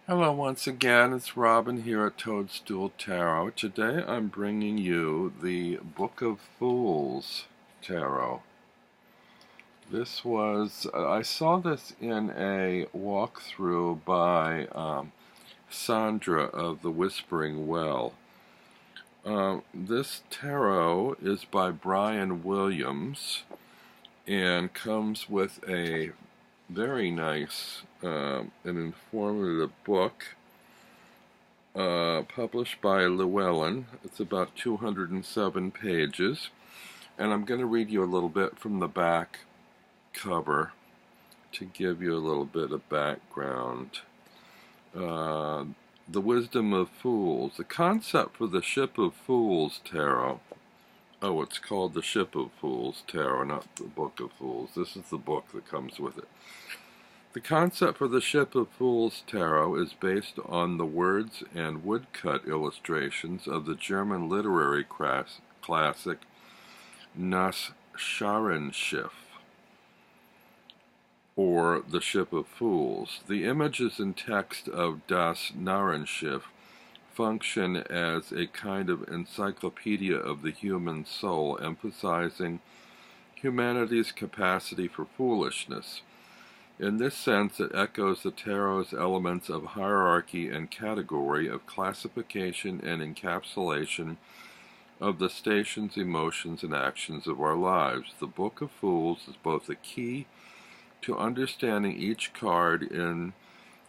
Hello once again, it's Robin here at Toadstool Tarot. Today I'm bringing you the Book of Fools Tarot. I saw this in a walkthrough by Sandra of the Whispering Well. This tarot is by Brian Williams and comes with a very nice and informative book published by Llewellyn. It's about 207 pages, and I'm going to read you a little bit from the back cover to give you a little bit of background. The Wisdom of Fools. The concept for the Ship of Fools tarot. Oh, it's called the Ship of Fools tarot, not the Book of Fools. This is the book that comes with it. The concept for the Ship of Fools tarot is based on the words and woodcut illustrations of the German literary classic Narrenschiff, or the Ship of Fools. The images and text of Das Narrenschiff function as a kind of encyclopedia of the human soul, emphasizing humanity's capacity for foolishness. In this sense, it echoes the tarot's elements of hierarchy and category, of classification and encapsulation of the stations, emotions, and actions of our lives. The Book of Fools is both a key to understanding each card in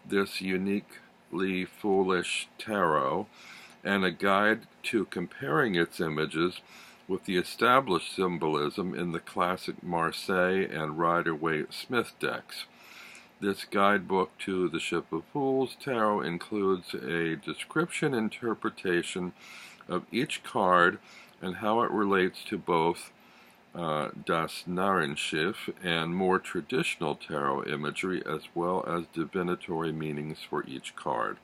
this uniquely foolish tarot and a guide to comparing its images with the established symbolism in the classic Marseille and Rider-Waite Smith decks. This guidebook to the Ship of Fools tarot includes a description and interpretation of each card and how it relates to both Das Narrenschiff and more traditional tarot imagery, as well as divinatory meanings for each card.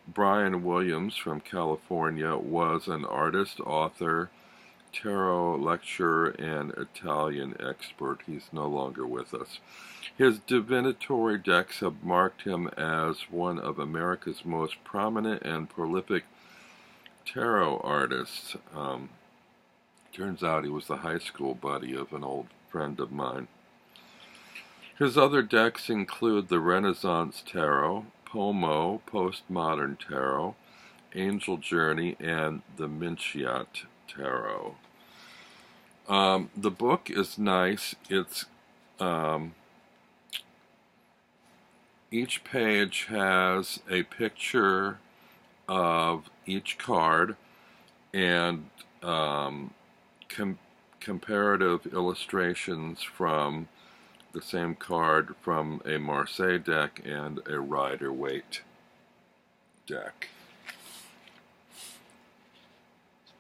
Brian Williams from California was an artist, author, tarot lecturer, and Italian expert. He's no longer with us. His divinatory decks have marked him as one of America's most prominent and prolific tarot artists. Turns out he was the high school buddy of an old friend of mine. His other decks include the Renaissance Tarot, Pomo, Postmodern Tarot, Angel Journey, and the Minciat Tarot. The book is nice. It's each page has a picture of each card and comparative illustrations from the same card from a Marseille deck and a Rider-Waite deck.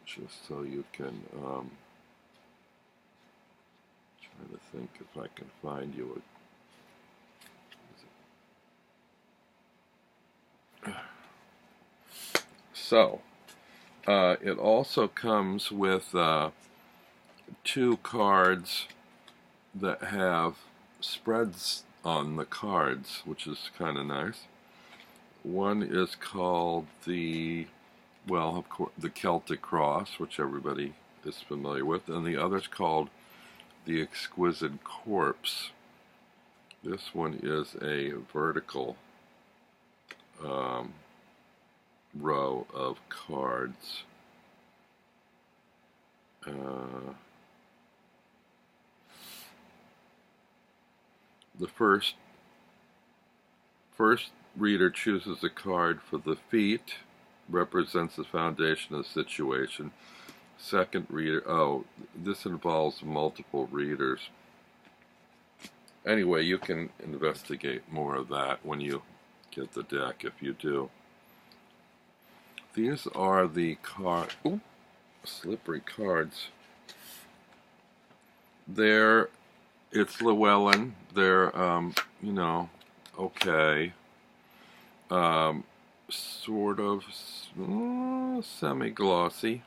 Just so you can try to think if I can find you a... So, it also comes with two cards that have spreads on the cards, which is kind of nice. One is called the Celtic Cross, which everybody is familiar with, and the other is called the Exquisite Corpse. This one is a vertical row of cards. The first reader chooses a card for the feet, represents the foundation of the situation. Second reader, this involves multiple readers. Anyway, you can investigate more of that when you get the deck, if you do. These are the slippery cards. It's Llewellyn. They're, okay. Sort of semi-glossy.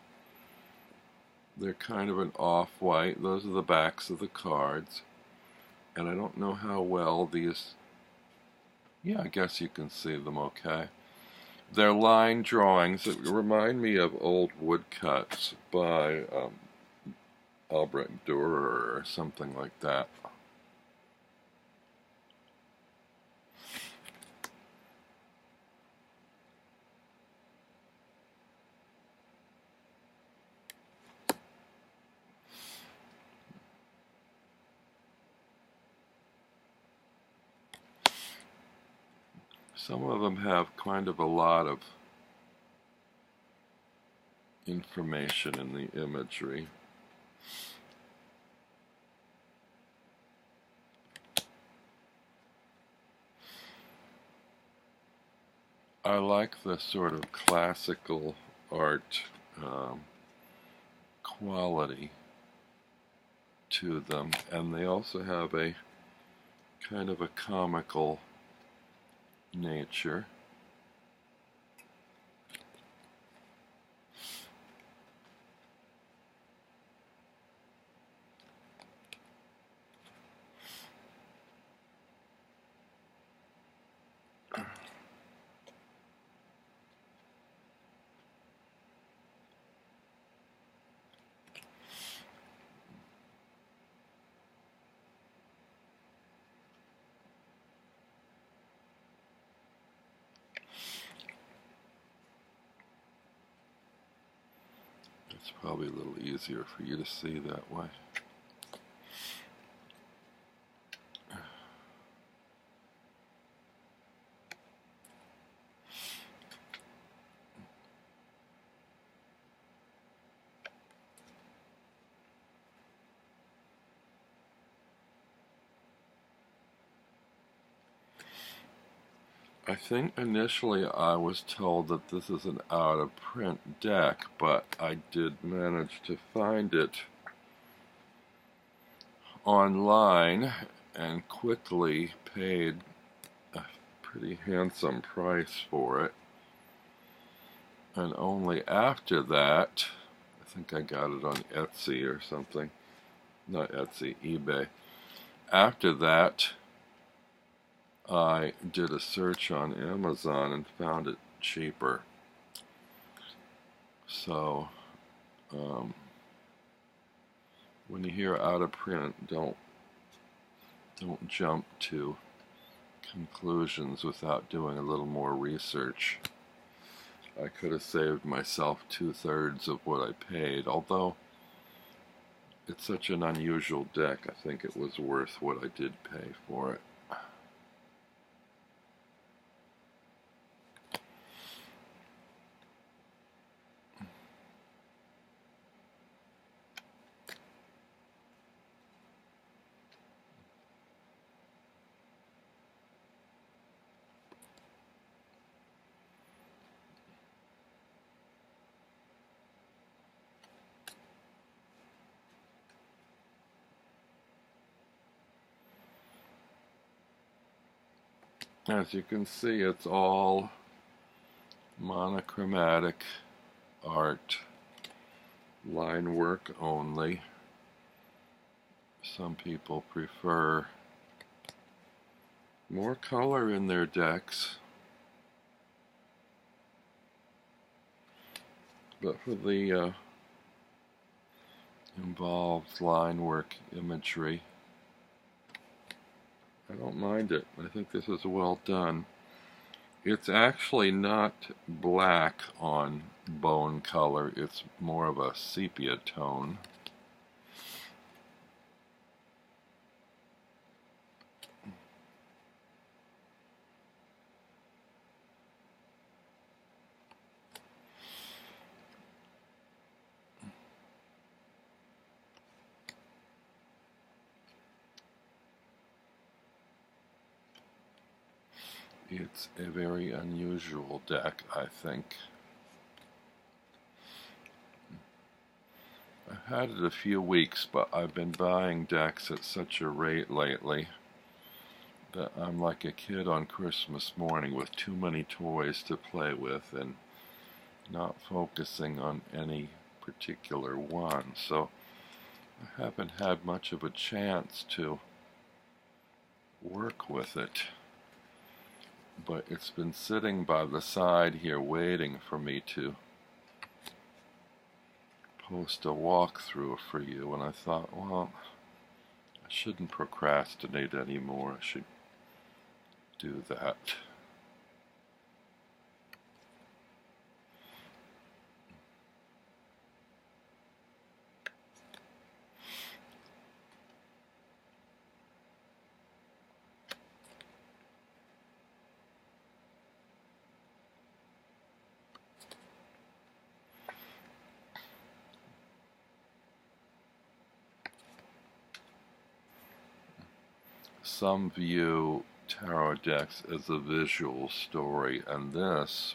They're kind of an off-white. Those are the backs of the cards. And I don't know how well these Yeah, I guess you can see them okay. They're line drawings that remind me of old woodcuts by Albrecht Dürer or something like that. Some of them have kind of a lot of information in the imagery. I like the sort of classical art quality to them, and they also have a kind of a comical nature. It's probably a little easier for you to see that way. I think initially I was told that this is an out-of-print deck, but I did manage to find it online and quickly paid a pretty handsome price for it. And only after that, I think I got it on Etsy or something, not Etsy, eBay. After that, I did a search on Amazon and found it cheaper. So, when you hear out of print, don't jump to conclusions without doing a little more research. I could have saved myself 2/3 of what I paid, although it's such an unusual deck, I think it was worth what I did pay for it. As you can see, it's all monochromatic art, line work only. Some people prefer more color in their decks, but for the involved line work imagery, I don't mind it. I think this is well done. It's actually not black on bone color, it's more of a sepia tone. It's a very unusual deck, I think. I've had it a few weeks, but I've been buying decks at such a rate lately that I'm like a kid on Christmas morning with too many toys to play with and not focusing on any particular one. So I haven't had much of a chance to work with it. but it's been sitting by the side here waiting for me to post a walkthrough for you, and I thought, well, I shouldn't procrastinate anymore. I should do that. Some view tarot decks as a visual story, and this,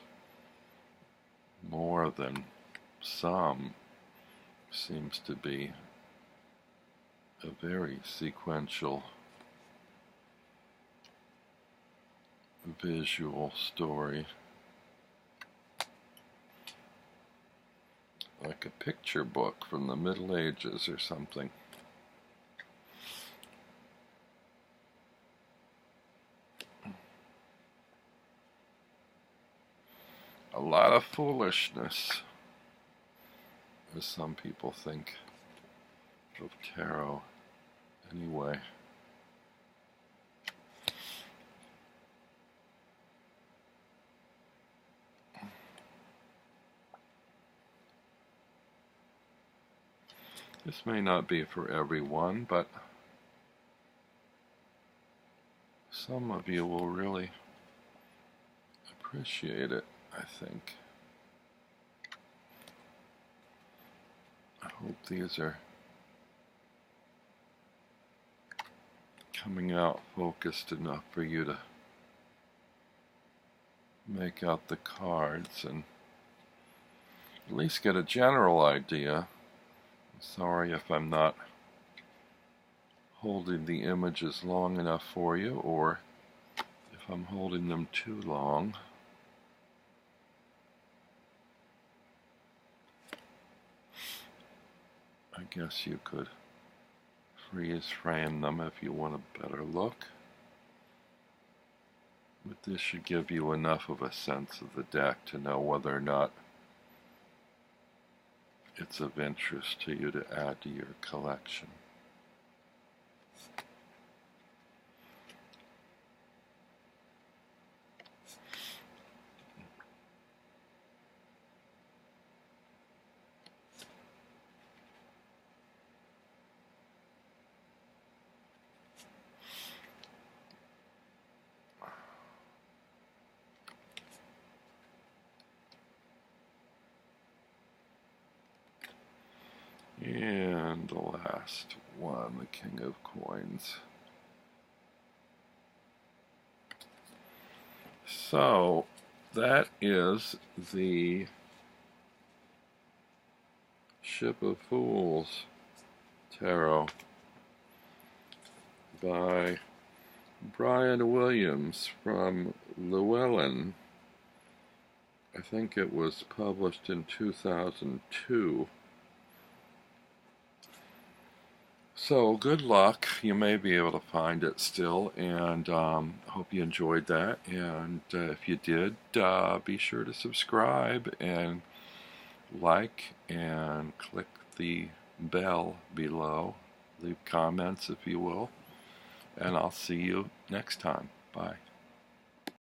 more than some, seems to be a very sequential visual story, like a picture book from the Middle Ages or something. A lot of foolishness, as some people think of tarot anyway. This may not be for everyone, but some of you will really appreciate it, I think. I hope these are coming out focused enough for you to make out the cards and at least get a general idea. Sorry if I'm not holding the images long enough for you, or if I'm holding them too long. I guess you could freeze frame them if you want a better look. But this should give you enough of a sense of the deck to know whether or not it's of interest to you to add to your collection. And the last one, the King of Coins. So that is the Ship of Fools Tarot by Brian Williams from Llewellyn. I think it was published in 2002. So good luck. You may be able to find it still, and hope you enjoyed that. And if you did, be sure to subscribe and like and click the bell below. Leave comments if you will, and I'll see you next time. Bye.